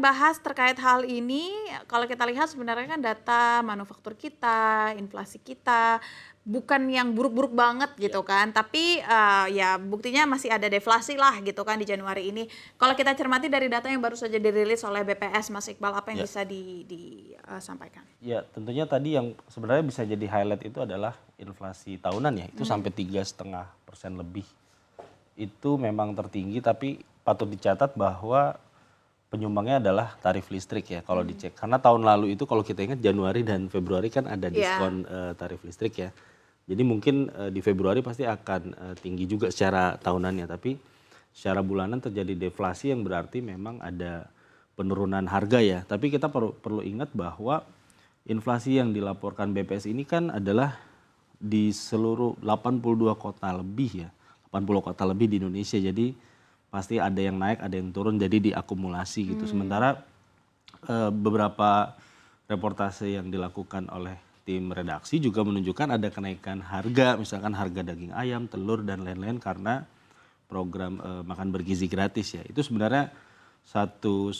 Bahas terkait hal ini, kalau kita lihat sebenarnya kan data manufaktur kita, inflasi kita, bukan yang buruk-buruk banget gitu kan, tapi ya buktinya masih ada deflasi lah gitu kan di Januari ini. Kalau kita cermati dari data yang baru saja dirilis oleh BPS, Mas Iqbal, apa yang Ya, bisa disampaikan? ya tentunya tadi yang sebenarnya bisa jadi highlight itu adalah inflasi tahunan ya, itu sampai 3,5% lebih. Itu memang tertinggi, tapi patut dicatat bahwa penyumbangnya adalah tarif listrik ya kalau dicek. Karena tahun lalu itu kalau kita ingat Januari dan Februari kan ada Iya. diskon tarif listrik ya. Jadi mungkin di Februari pasti akan tinggi juga secara tahunannya, tapi secara bulanan terjadi deflasi yang berarti memang ada penurunan harga ya. Tapi kita perlu ingat bahwa inflasi yang dilaporkan BPS ini kan adalah di seluruh 82 kota lebih ya. 80 kota lebih di Indonesia. Jadi pasti ada yang naik, ada yang turun, jadi diakumulasi gitu. Sementara beberapa reportase yang dilakukan oleh tim redaksi juga menunjukkan ada kenaikan harga, misalkan harga daging ayam, telur, dan lain-lain karena program makan bergizi gratis ya. Itu sebenarnya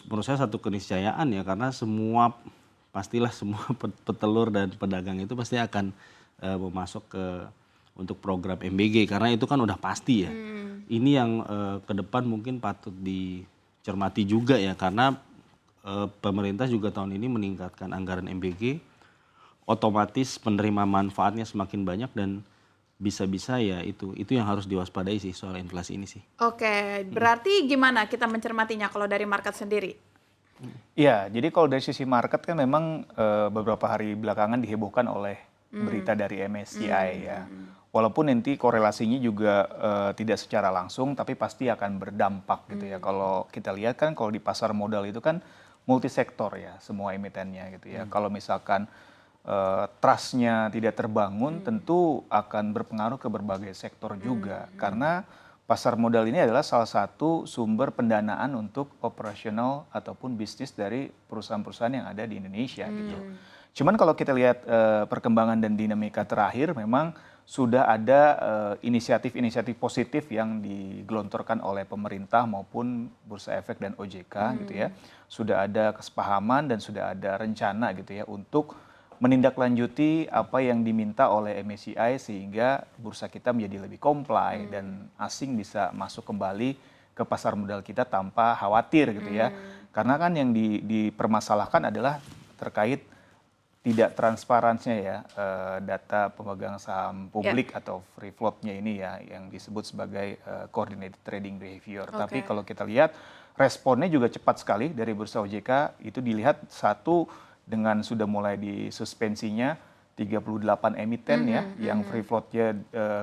menurut saya satu keniscayaan ya, karena pastilah semua petelur dan pedagang itu pasti akan memasok untuk program MBG karena itu kan udah pasti ya. Ini yang ke depan mungkin patut dicermati juga ya, karena pemerintah juga tahun ini meningkatkan anggaran MBG, otomatis penerima manfaatnya semakin banyak dan bisa-bisa ya itu yang harus diwaspadai sih soal inflasi ini sih. Oke, berarti gimana kita mencermatinya kalau dari market sendiri? Iya, jadi kalau dari sisi market kan memang beberapa hari belakangan dihebohkan oleh berita dari MSCI ya. Walaupun nanti korelasinya juga tidak secara langsung, tapi pasti akan berdampak gitu ya. Kalau kita lihat kan kalau di pasar modal itu kan multisektor ya, semua emitennya gitu ya. Kalau misalkan trust-nya tidak terbangun, tentu akan berpengaruh ke berbagai sektor juga. Karena pasar modal ini adalah salah satu sumber pendanaan untuk operasional ataupun bisnis dari perusahaan-perusahaan yang ada di Indonesia gitu. Cuman kalau kita lihat perkembangan dan dinamika terakhir, memang sudah ada inisiatif-inisiatif positif yang digelontorkan oleh pemerintah maupun Bursa Efek dan OJK gitu ya. Sudah ada kesepahaman dan sudah ada rencana gitu ya untuk menindaklanjuti apa yang diminta oleh MSCI sehingga bursa kita menjadi lebih comply dan asing bisa masuk kembali ke pasar modal kita tanpa khawatir gitu ya. Karena kan yang dipermasalahkan adalah terkait tidak transparansinya ya data pemegang saham publik atau free float-nya ini ya yang disebut sebagai coordinated trading behavior. Tapi kalau kita lihat responnya juga cepat sekali dari Bursa OJK, itu dilihat satu dengan sudah mulai disuspensinya 38 emiten ya yang free float-nya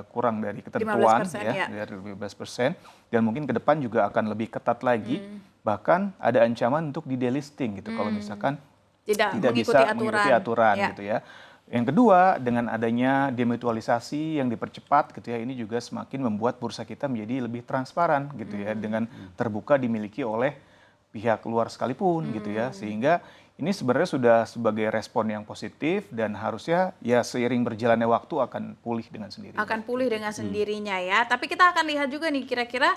kurang dari ketentuan 15%, ya, dari 15%, dan mungkin ke depan juga akan lebih ketat lagi. Bahkan ada ancaman untuk di-delisting gitu kalau misalkan tidak bisa mengikuti aturan gitu ya. Yang kedua, dengan adanya demutualisasi yang dipercepat gitu ya, ini juga semakin membuat bursa kita menjadi lebih transparan gitu ya, dengan terbuka dimiliki oleh pihak luar sekalipun gitu ya, sehingga ini sebenarnya sudah sebagai respon yang positif dan harusnya ya seiring berjalannya waktu akan pulih dengan sendirinya. Akan pulih dengan sendirinya ya. Tapi kita akan lihat juga nih kira-kira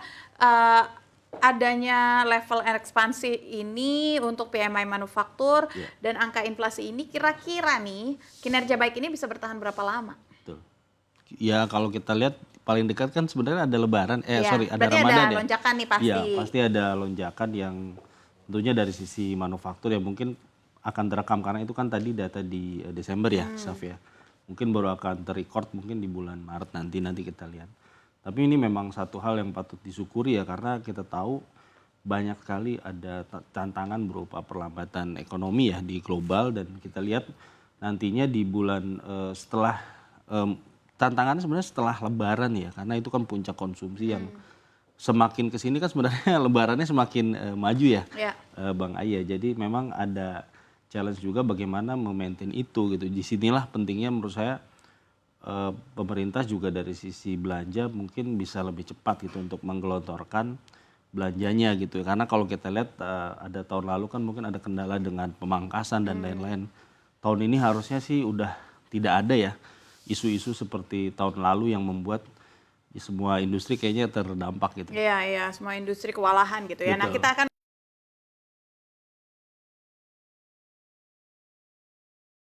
adanya level ekspansi ini untuk PMI manufaktur dan angka inflasi ini kira-kira nih kinerja baik ini bisa bertahan berapa lama? Betul. Ya kalau kita lihat paling dekat kan sebenarnya ada Lebaran, ada berarti Ramadan ada ya. lonjakan nih pasti. Iya, pasti ada lonjakan yang tentunya dari sisi manufaktur ya mungkin akan terekam karena itu kan tadi data di Desember ya, Saf ya. Mungkin baru akan terrecord mungkin di bulan Maret nanti kita lihat. Tapi ini memang satu hal yang patut disyukuri ya karena kita tahu banyak sekali ada tantangan berupa perlambatan ekonomi ya di global dan kita lihat nantinya di bulan setelah tantangannya sebenarnya setelah Lebaran ya karena itu kan puncak konsumsi yang semakin kesini kan sebenarnya Lebarannya semakin maju ya, Bang Aya. Jadi memang ada challenge juga bagaimana memaintain itu gitu. Disinilah pentingnya menurut saya pemerintah juga dari sisi belanja mungkin bisa lebih cepat gitu untuk menggelontorkan belanjanya gitu. Karena kalau kita lihat ada tahun lalu kan mungkin ada kendala dengan pemangkasan dan lain-lain. Tahun ini harusnya sih udah tidak ada ya isu-isu seperti tahun lalu yang membuat semua industri kayaknya terdampak gitu. Iya, semua industri kewalahan gitu ya. Nah, Betul. kita akan